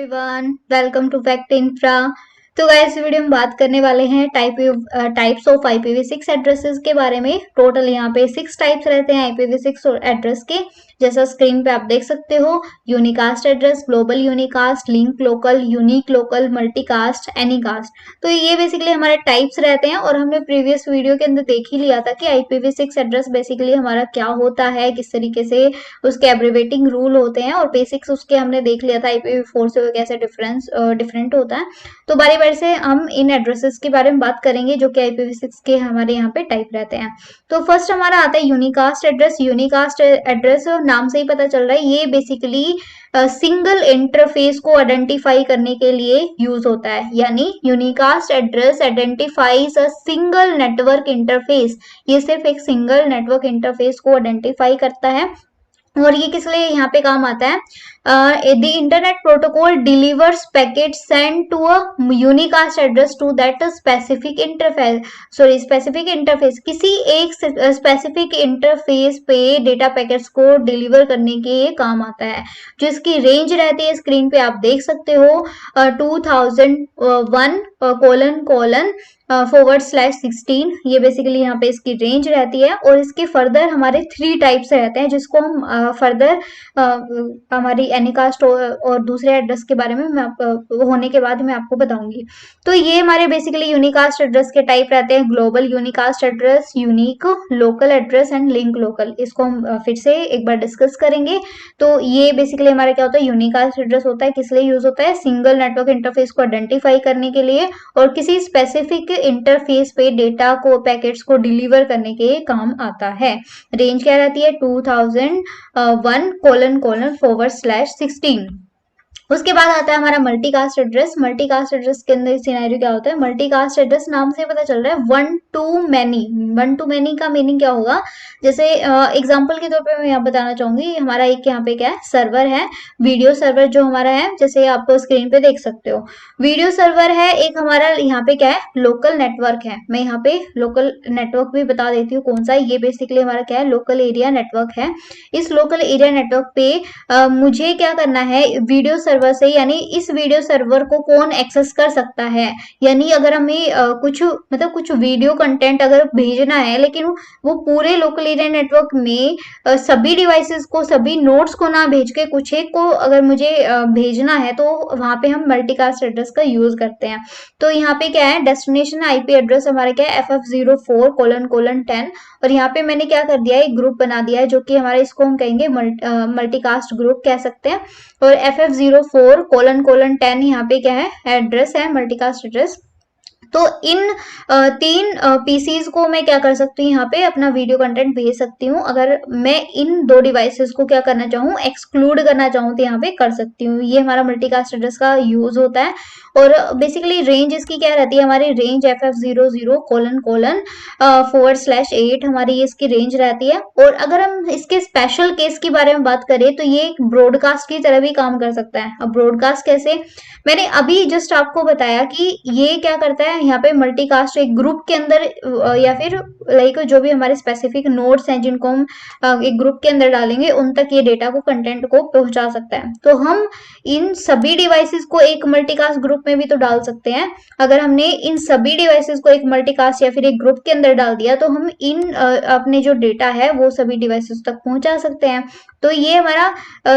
Everyone, welcome to fact infra. तो guys video में बात करने वाले हैं टाइप्स ऑफ IPv6 एड्रेसेस के बारे में। टोटल यहाँ पे 6 टाइप्स रहते हैं IPv6 एड्रेस के, जैसा स्क्रीन पे आप देख सकते हो। Unicast address, global unicast, link local, unique local, multicast, Anycast. तो ये बेसिकली हमारे टाइप्स रहते हैं और हमने प्रीवियस वीडियो के अंदर देख ही लिया था कि IPv6 एड्रेस बेसिकली हमारा क्या होता है, किस तरीके से उसके एब्रिवेटिंग रूल होते हैं, और बेसिक्स उसके हमने देख लिया था IPv4 से कैसे डिफरेंट होता है। तो बारी बारी से हम इन एड्रेसेस के बारे में बात करेंगे जो कि IPv6 के हमारे यहाँ पे टाइप रहते हैं। तो फर्स्ट हमारा आता है यूनिकास्ट एड्रेस। यूनिकास्ट एड्रेस नाम से ही पता चल रहा है, ये बेसिकली सिंगल इंटरफेस को आइडेंटिफाई करने के लिए यूज होता है। यानी unicast address identifies a single network interface. ये सिर्फ एक सिंगल नेटवर्क इंटरफेस को आइडेंटिफाई करता है। और ये किस लिए यहाँ पे काम आता है? The internet protocol delivers packet send to a unicast address to that specific interface किसी एक स्पेसिफिक इंटरफेस पे डेटा पैकेट्स को डिलीवर करने के काम आता है। जो इसकी रेंज रहती है स्क्रीन पे आप देख सकते हो, 2001::16 ये बेसिकली यहाँ पे इसकी रेंज रहती है। और इसके फर्दर हमारे 3 टाइप्स रहते हैं जिसको हम फर्दर हमारी एनीकास्ट और दूसरे एड्रेस के बारे में मैं होने के बाद मैं आपको बताऊंगी। तो ये हमारे बेसिकली यूनिकास्ट एड्रेस के टाइप रहते हैं: global unicast address, unique local address and link local. इसको हम फिर से एक बार डिस्कस करेंगे। तो ये बेसिकली हमारा क्या होता है? यूनिकास्ट एड्रेस होता है, किस लिए यूज होता है? सिंगल नेटवर्क इंटरफेस को आइडेंटिफाई करने के लिए और किसी स्पेसिफिक इंटरफेस पे डेटा को पैकेट्स को डिलीवर करने के काम आता है। रेंज क्या रहती है? 2001::16। उसके बाद आता है हमारा मल्टीकास्ट एड्रेस। मल्टीकास्ट एड्रेस के अंदर सिनेरियो क्या होता है? मल्टीकास्ट एड्रेस नाम से पता चल रहा है one two many. One two many का मीनिंग क्या होगा? जैसे एग्जांपल के तौर पे मैं यहाँ बताना चाहूंगी, हमारा एक यहाँ पे क्या है, सर्वर है, वीडियो सर्वर जो हमारा है, जैसे आप स्क्रीन पे देख सकते हो वीडियो सर्वर है। एक हमारा यहाँ पे क्या है, लोकल नेटवर्क है। मैं यहाँ पे लोकल नेटवर्क भी बता देती हूँ कौन सा है। ये बेसिकली हमारा क्या है, लोकल एरिया नेटवर्क है। इस लोकल एरिया नेटवर्क पे मुझे क्या करना है, वीडियो सर्वर से, यानी इस वीडियो सर्वर को कौन एक्सेस कर सकता है, यानी अगर हमें कुछ वीडियो कंटेंट अगर भेजना है, लेकिन वो पूरे लोकल एरिया नेटवर्क में सभी डिवाइसेस को, सभी नोड्स को ना भेज के कुछ एक को अगर मुझे भेजना है, तो वहां पे हम मल्टीकास्ट एड्रेस का यूज करते हैं। तो यहाँ पे क्या है, डेस्टिनेशन IP एड्रेस हमारे क्या है, FF04::10। और यहाँ पे मैंने क्या कर दिया है, एक ग्रुप बना दिया है जो कि हमारे, इसको हम कहेंगे मल्टीकास्ट ग्रुप कह सकते हैं। और FF04::10 यहाँ पे क्या है, एड्रेस है, मल्टीकास्ट एड्रेस। तो इन 3 PCs को मैं क्या कर सकती हूँ, यहाँ पे अपना वीडियो कंटेंट भेज सकती हूँ। अगर मैं इन 2 डिवाइसेस को क्या करना चाहूँ, एक्सक्लूड करना चाहूँ, तो यहाँ पे कर सकती हूँ। ये हमारा मल्टीकास्ट एड्रेस का यूज होता है। और बेसिकली रेंज इसकी क्या रहती है, हमारी रेंज FF00::8 हमारी इसकी रेंज रहती है। और अगर हम इसके स्पेशल केस के बारे में बात करें, तो ये एक ब्रॉडकास्ट की तरह भी काम कर सकता है। अब ब्रॉडकास्ट कैसे? मैंने अभी जस्ट आपको बताया कि ये क्या करता है, यहाँ पे मल्टीकास्ट एक ग्रुप के अंदर या फिर लाइक जो भी हमारे स्पेसिफिक नोड्स हैं जिनको हम एक ग्रुप के अंदर डालेंगे, उन तक ये डेटा को, कंटेंट को पहुंचा सकता है। तो हम इन सभी डिवाइसेस को एक मल्टीकास्ट ग्रुप में भी तो डाल सकते हैं। अगर हमने इन सभी डिवाइसेस को एक मल्टीकास्ट या फिर एक ग्रुप के अंदर डाल दिया, तो हम इन अपने जो डेटा है वो सभी डिवाइसेस तक पहुंचा सकते हैं। तो ये हमारा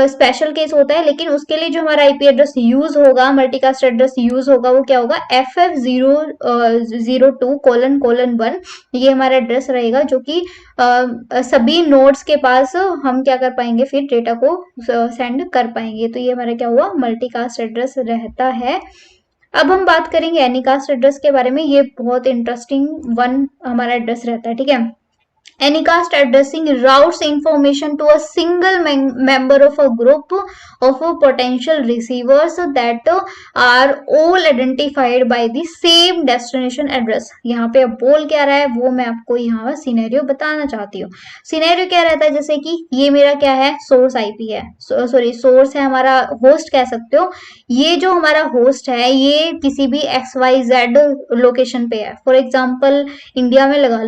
स्पेशल केस होता है। लेकिन उसके लिए जो हमारा IP एड्रेस यूज होगा, मल्टीकास्ट एड्रेस यूज होगा, वो क्या होगा, FF02::1। ये हमारा एड्रेस रहेगा जो कि सभी नोड्स के पास हम क्या कर पाएंगे, फिर डेटा को सेंड कर पाएंगे। तो ये हमारा क्या हुआ, मल्टीकास्ट एड्रेस रहता है। अब हम बात करेंगे एनीकास्ट एड्रेस के बारे में। ये बहुत इंटरेस्टिंग वन हमारा एड्रेस रहता है, ठीक है। Anycast addressing routes information to a single member of a group of potential receivers that are all identified by the same destination address। यहाँ पे अब बोल क्या रहा है वो मैं आपको यहाँ सिनेरियो बताना चाहती हूँ। सिनेरियो क्या रहता है, जैसे कि ये मेरा क्या है, सोर्स IP है, सोर्स है, हमारा होस्ट कह सकते हो। ये जो हमारा होस्ट है ये किसी भी XYZ लोकेशन पे है। फॉर एग्जाम्पल इंडिया में लगा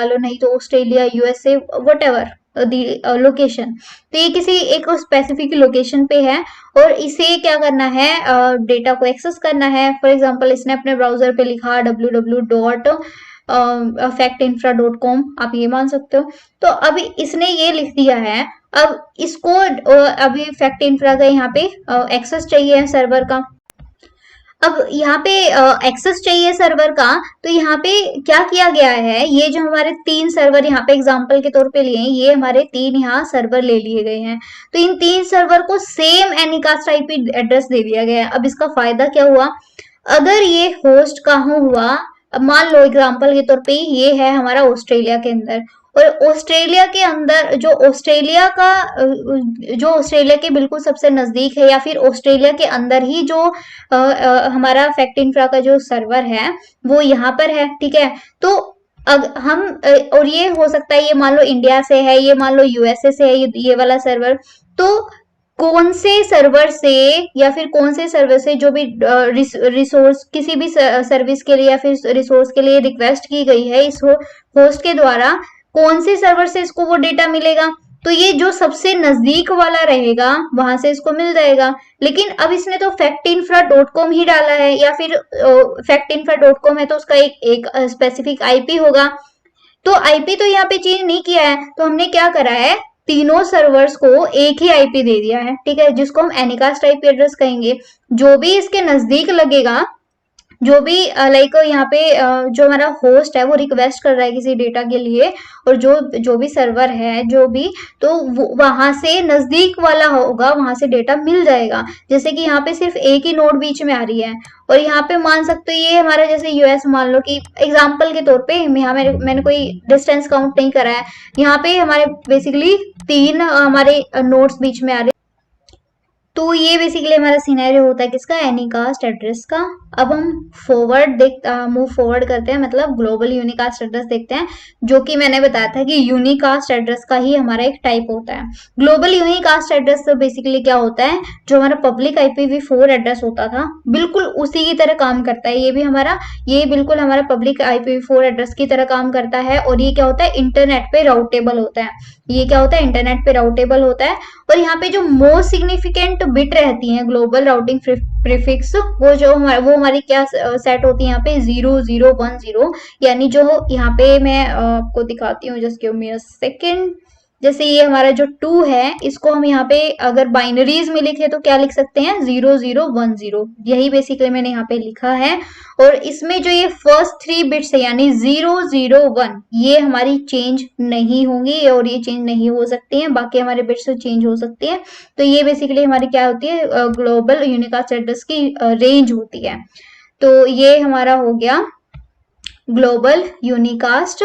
लो, नहीं तो Australia, USA, whatever, the location. तो ये किसी एक स्पेसिफिक लोकेशन पे है और इसे क्या करना है, डेटा को एक्सेस करना है। फॉर एग्जांपल इसने अपने ब्राउजर पे लिखा www.factinfra.com, आप ये मान सकते हो। तो अभी इसने ये लिख दिया है, अब इसको अभी फैक्ट इंफ्रा का यहाँ पे एक्सेस चाहिए सर्वर का। अब यहाँ पे एक्सेस चाहिए सर्वर का, तो यहाँ पे क्या किया गया है, ये जो हमारे 3 सर्वर यहाँ पे एग्जांपल के तौर पे लिए हैं, ये हमारे 3 यहाँ सर्वर ले लिए गए हैं। तो इन 3 सर्वर को सेम एनिकास्ट आईपी एड्रेस दे दिया गया है। अब इसका फायदा क्या हुआ, अगर ये होस्ट कहाँ हुआ, अब मान लो एग्जांपल के तौर पे ये है हमारा ऑस्ट्रेलिया के अंदर, और ऑस्ट्रेलिया के अंदर जो ऑस्ट्रेलिया के बिल्कुल सबसे नजदीक है, या फिर ऑस्ट्रेलिया के अंदर ही जो हमारा फैक्ट इंफ्रा का जो सर्वर है वो यहाँ पर है, ठीक है। तो हम और ये हो सकता है, ये मान लो इंडिया से है, ये मान लो यूएसए से है ये वाला सर्वर। तो कौन से सर्वर से या फिर कौन से सर्वर से जो भी रिसोर्स किसी भी सर्विस के लिए या फिर रिसोर्स के लिए रिक्वेस्ट की गई है इस होस्ट के द्वारा, कौन से सर्वर से इसको वो डेटा मिलेगा, तो ये जो सबसे नजदीक वाला रहेगा वहां से इसको मिल जाएगा। लेकिन अब इसने तो factinfra.com ही डाला है, या फिर factinfra.com है तो उसका एक स्पेसिफिक आईपी होगा। तो आईपी तो यहाँ पे चेंज नहीं किया है, तो हमने क्या करा है, तीनों सर्वर्स को एक ही आईपी दे दिया है, ठीक है, जिसको हम एनिकास्ट आईपी एड्रेस कहेंगे। जो भी इसके नजदीक लगेगा, जो भी लाइक यहाँ पे जो हमारा होस्ट है वो रिक्वेस्ट कर रहा है किसी डेटा के लिए, और जो भी सर्वर है जो भी, तो वहां से नजदीक वाला होगा, वहां से डेटा मिल जाएगा। जैसे कि यहाँ पे सिर्फ एक ही नोड बीच में आ रही है, और यहाँ पे मान सकते हो ये हमारा जैसे यूएस, मान लो कि एग्जाम्पल के तौर पे यहाँ मैंने कोई डिस्टेंस काउंट नहीं करा है, यहाँ पे हमारे बेसिकली 3 हमारे नोड्स बीच में आ रहे। तो ये बेसिकली हमारा सिनेरियो होता है किसका, एनीकास्ट एड्रेस का। अब हम मूव फॉरवर्ड करते हैं, मतलब ग्लोबल यूनिकास्ट एड्रेस देखते हैं, जो कि मैंने बताया था कि यूनिकास्ट एड्रेस का ही हमारा एक टाइप होता है। ग्लोबल यूनिकास्ट एड्रेस तो बेसिकली क्या होता है, जो हमारा पब्लिक IPv4 एड्रेस होता था बिल्कुल उसी की तरह काम करता है। ये बिल्कुल हमारा पब्लिक IPv4 एड्रेस की तरह काम करता है, और ये क्या होता है, इंटरनेट पे राउटेबल होता है। ये क्या होता है, इंटरनेट पे राउटेबल होता है। और यहाँ पे जो मोस्ट सिग्निफिकेंट बिट रहती है ग्लोबल राउटिंग प्रीफिक्स, वो हमारी क्या सेट होती है यहाँ पे, 0010, यानी जो यहाँ पे मैं आपको दिखाती हूँ, just give me a second. जैसे ये हमारा जो 2 है, इसको हम यहाँ पे अगर बाइनरीज में लिखे तो क्या लिख सकते हैं, 0010, यही बेसिकली मैंने यहाँ पे लिखा है। और इसमें जो ये फर्स्ट 3 बिट्स है यानी 001, ये हमारी चेंज नहीं होंगी और ये चेंज नहीं हो सकती हैं, बाकी हमारे बिट्स चेंज हो सकती है। तो ये बेसिकली हमारी क्या होती है, ग्लोबल यूनिकास्ट एड्रेस की रेंज होती है। तो ये हमारा हो गया ग्लोबल यूनिकास्ट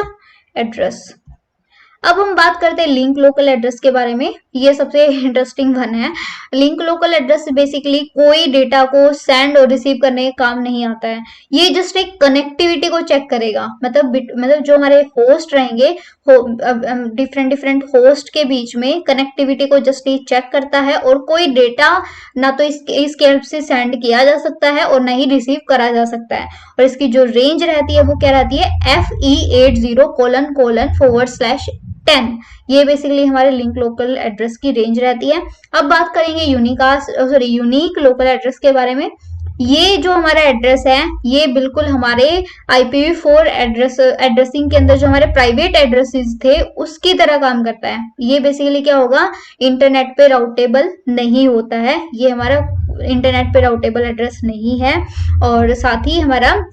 एड्रेस। अब हम बात करते हैं लिंक लोकल एड्रेस के बारे में। ये सबसे इंटरेस्टिंग वन है। लिंक लोकल एड्रेस बेसिकली कोई डेटा को सेंड और रिसीव करने का काम नहीं आता है। ये जस्ट एक कनेक्टिविटी को चेक करेगा, मतलब जो हमारे होस्ट रहेंगे, डिफरेंट होस्ट के बीच में कनेक्टिविटी को जस्ट ये चेक करता है, और कोई डेटा ना तो इसके हेल्प से सेंड किया जा सकता है और ना ही रिसीव करा जा सकता है। और इसकी जो रेंज रहती है वो क्या रहती है, FE80::10। ये बेसिकली हमारे लिंक लोकल एड्रेस की रेंज रहती है। अब बात करेंगे यूनिक लोकल एड्रेस के बारे में। ये जो हमारा एड्रेस है, ये बिल्कुल हमारे IPv4 एड्रेसिंग के अंदर जो हमारे प्राइवेट एड्रेसेस थे उसकी तरह काम करता है। ये बेसिकली क्या होगा, इंटरनेट पे राउटेबल नहीं होता है, ये हमारा इंटरनेट पे राउटेबल एड्रेस नहीं है। और साथ ही हमारा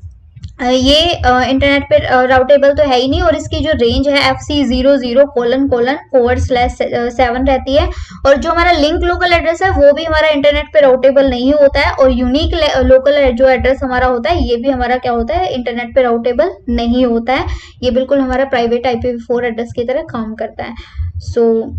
ये इंटरनेट पे राउटेबल तो है ही नहीं, और इसकी जो रेंज है FC00::7 रहती है। और जो हमारा लिंक लोकल एड्रेस है वो भी हमारा इंटरनेट पे राउटेबल नहीं होता है, और यूनिक लोकल जो एड्रेस हमारा होता है ये भी हमारा क्या होता है, इंटरनेट पे राउटेबल नहीं होता है। ये बिल्कुल हमारा प्राइवेट IPv4 एड्रेस की तरह काम करता है। तो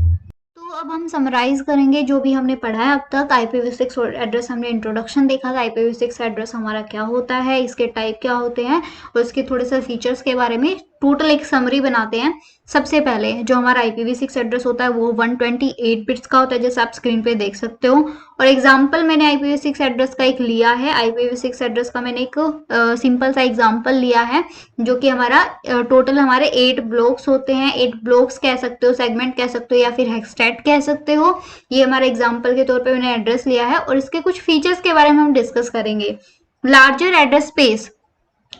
अब हम समराइज करेंगे जो भी हमने पढ़ा है अब तक। IPv6 एड्रेस हमने इंट्रोडक्शन देखा था, IPv6 एड्रेस हमारा क्या होता है, इसके टाइप क्या होते हैं, और इसके थोड़े से फीचर्स के बारे में टोटल एक समरी बनाते हैं। सबसे पहले जो हमारा IPv6 एड्रेस होता है वो 128 बिट्स का होता है, जैसे आप स्क्रीन पे देख सकते हो। और एग्जाम्पल मैंने IPv6 एड्रेस का एक लिया है, IPv6 एड्रेस का मैंने एक सिंपल सा एग्जाम्पल लिया है, जो कि हमारा टोटल हमारे 8 ब्लॉक्स होते हैं, 8 ब्लॉक्स कह सकते हो, सेगमेंट कह सकते हो, या फिर हेक्सटेट कह सकते हो। ये हमारे एग्जाम्पल के तौर पे मैंने एड्रेस लिया है, और इसके कुछ फीचर्स के बारे में हम डिस्कस करेंगे। Larger address space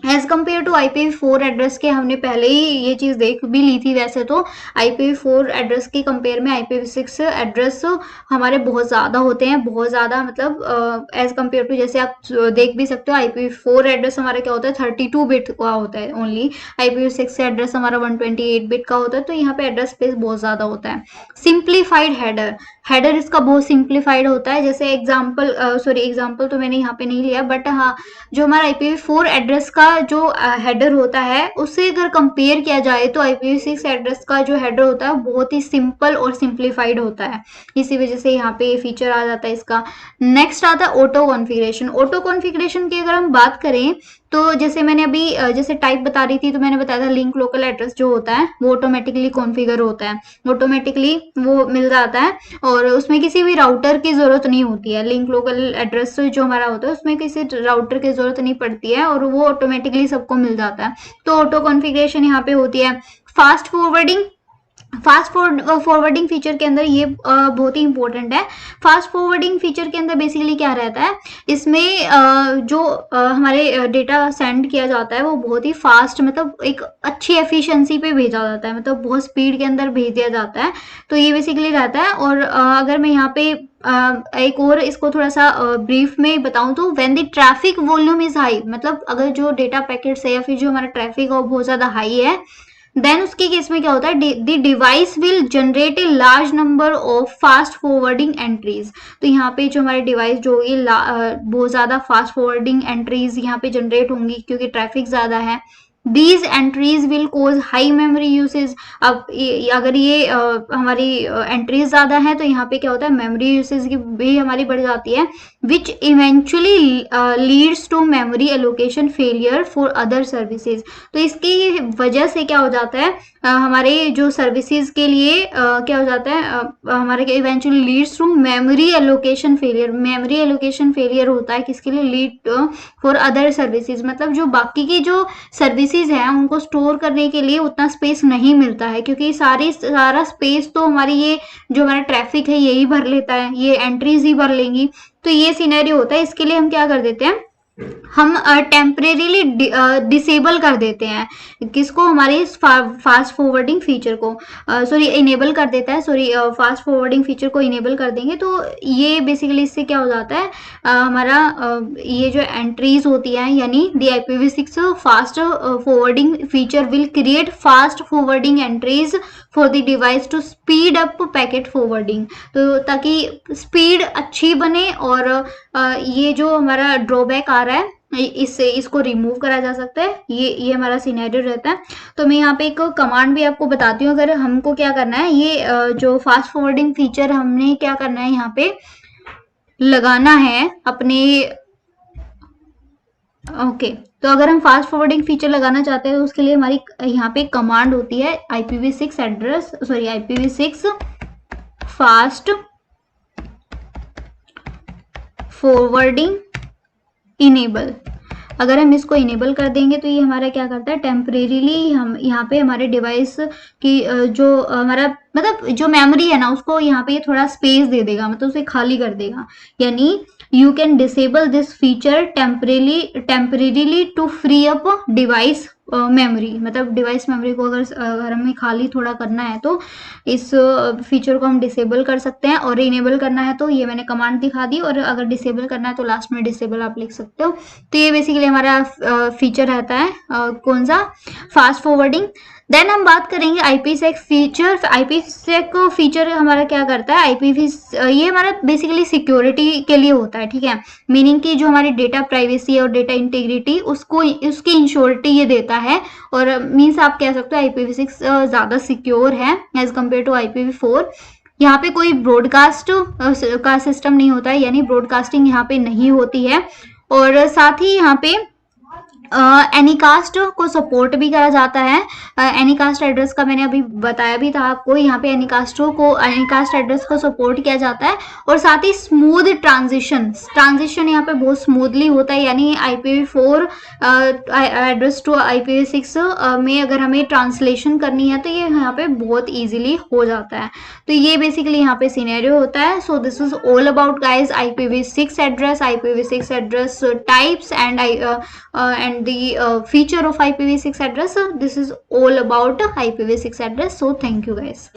as compare to IPv4 address के, हमने पहले ही ये चीज देख भी ली थी। वैसे तो IPv4 एड्रेस के कंपेयर में IPv6 एड्रेस हमारे बहुत ज्यादा होते हैं, बहुत ज्यादा, मतलब एज कम्पेयर टू, जैसे आप देख भी सकते हो IPv4 एड्रेस हमारा क्या होता है 32 बिट का होता है ओनली, IPv6 एड्रेस हमारा 128 बिट का होता है। तो यहाँ पे एड्रेस स्पेस बहुत ज्यादा होता है। सिंप्लीफाइड हेडर, हेडर इसका बहुत सिंप्लीफाइड होता है। जैसे एग्जाम्पल तो मैंने यहाँ पे नहीं लिया, बट हाँ, जो हमारा IPv4 एड्रेस का जो हेडर होता है, उससे अगर कंपेयर किया जाए तो IPv6 एड्रेस का जो हेडर होता है बहुत ही सिंपल और सिंप्लीफाइड होता है। इसी वजह से यहाँ पे ये फीचर आ जाता है इसका। नेक्स्ट आता है ऑटो कॉन्फ़िगरेशन। ऑटो कॉन्फ़िगरेशन की अगर हम बात करें तो जैसे मैंने अभी जैसे टाइप बता रही थी, तो मैंने बताया था लिंक लोकल एड्रेस जो होता है वो ऑटोमेटिकली कॉन्फ़िगर होता है, ऑटोमेटिकली वो मिल जाता है, और उसमें किसी भी राउटर की जरूरत नहीं होती है। लिंक लोकल एड्रेस जो हमारा होता है उसमें किसी राउटर की जरूरत नहीं पड़ती है, और वो ऑटोमेटिकली सबको मिल जाता है। तो ऑटो कॉन्फ़िगरेशन यहाँ पे होती है। Fast forwarding, fast forwarding feature के अंदर ये बहुत ही इंपॉर्टेंट है। फास्ट फॉरवर्डिंग फीचर के अंदर बेसिकली क्या रहता है, इसमें जो हमारे डेटा सेंड किया जाता है वो बहुत ही फास्ट, मतलब एक अच्छी एफिशिएंसी पे भेजा जाता है, मतलब बहुत स्पीड के अंदर भेज दिया जाता है। तो ये बेसिकली रहता है। और अगर मैं यहाँ पे एक और इसको थोड़ा सा ब्रीफ में बताऊं तो when the traffic volume is high, मतलब अगर जो डेटा पैकेट्स है या फिर जो हमारा ट्रैफिक है वो बहुत ज्यादा हाई है, देन उसके केस में क्या होता है, the device will generate a large number of fast forwarding entries. तो यहाँ पे जो हमारे डिवाइस जो होगी बहुत ज्यादा फास्ट फॉरवर्डिंग एंट्रीज यहाँ पे जनरेट होंगी, क्योंकि ट्रैफिक ज्यादा है। These entries will cause high memory usage। अब अगर ये हमारी एंट्रीज ज्यादा है तो यहाँ पे क्या होता है, मेमोरी यूसेज की भी हमारी बढ़ जाती है, which eventually leads to memory allocation failure for other services। तो इसकी वजह से क्या हो जाता है, हमारे जो सर्विसेज के लिए क्या हो जाता है, हमारे eventually leads to memory allocation failure. Memory allocation failure होता है किसके लिए, लीड फॉर अदर सर्विसेज, मतलब जो बाकी की जो सर्विसेज हैं उनको स्टोर करने के लिए उतना स्पेस नहीं मिलता है, क्योंकि सारा स्पेस तो हमारी ये जो हमारा ट्रैफिक है यही भर लेता है, ये एंट्रीज ही भर लेंगी। तो ये सिनेरियो होता है। इसके लिए हम क्या कर देते हैं, हम टेम्परेरीली डिसेबल कर देते हैं किसको, हमारे फास्ट फॉरवर्डिंग फीचर को, इनेबल कर देता है, फास्ट फॉरवर्डिंग फीचर को इनेबल कर देंगे। तो ये बेसिकली इससे क्या हो जाता है, हमारा ये जो एंट्रीज होती हैं, यानी the IPv6 fast forwarding feature will create fast forwarding entries for the device to speed up packet forwarding. तो ताकि स्पीड अच्छी बने और ये जो हमारा ड्रॉबैक आ रहा है इसको रिमूव करा जा सकता है। ये हमारा सिनेरियो रहता है। तो मैं यहाँ पे एक कमांड भी आपको बताती हूँ। अगर हमको क्या करना है, ये जो फास्ट फॉरवर्डिंग फीचर हमने क्या करना है यहाँ पे लगाना है अपने, ओके। तो अगर हम फास्ट फॉरवर्डिंग फीचर लगाना चाहते हैं तो उसके लिए हमारी यहाँ पे कमांड होती है IPv6 फास्ट फॉरवर्डिंग इनेबल। अगर हम इसको इनेबल कर देंगे तो ये हमारा क्या करता है, टेम्परेरीली हम यहाँ पे हमारे डिवाइस की जो हमारा मतलब जो मेमोरी है ना उसको यहाँ पे थोड़ा स्पेस दे देगा, मतलब उसे खाली कर देगा। यानी you can disable this feature temporarily to free up device memory, मतलब डिवाइस मेमोरी को अगर हमें खाली थोड़ा करना है तो इस फीचर को हम डिसेबल कर सकते हैं। और इनेबल करना है तो ये मैंने कमांड दिखा दी, और अगर डिसेबल करना है तो लास्ट में डिसेबल आप लिख सकते हो। तो ये बेसिकली हमारा फीचर रहता है कौन सा, फास्ट फॉरवर्डिंग। देन हम बात करेंगे IPsec फीचर। IPsec फीचर हमारा क्या करता है, ये हमारा बेसिकली सिक्योरिटी के लिए होता है, ठीक है। मीनिंग कि जो हमारी डेटा प्राइवेसी और डेटा इंटीग्रिटी उसकी इंश्योरिटी ये देता है। और मीन्स आप कह सकते हो IPv6 ज़्यादा सिक्योर है एज कम्पेयर टू IPv4। यहाँ पे कोई ब्रॉडकास्ट का सिस्टम नहीं होता है, यानी ब्रॉडकास्टिंग यहाँ पे नहीं होती है। और साथ ही यहाँ पे एनीकास्ट को सपोर्ट भी करा जाता है। एनीकास्ट एड्रेस का मैंने अभी बताया भी था आपको, यहाँ पे एनीकास्ट एड्रेस को सपोर्ट किया जाता है। और साथ ही स्मूथ ट्रांजिशन यहाँ पे बहुत स्मूथली होता है, यानी IPv4 एड्रेस टू IPv6 में अगर हमें ट्रांसलेशन करनी है तो ये यहाँ पे बहुत ईजिली हो जाता है। तो ये बेसिकली यहाँ पे सिनेरियो होता है। So this is all about guys IPv6 address types and the feature of IPv6 address. This is all about IPv6 address. So thank you guys.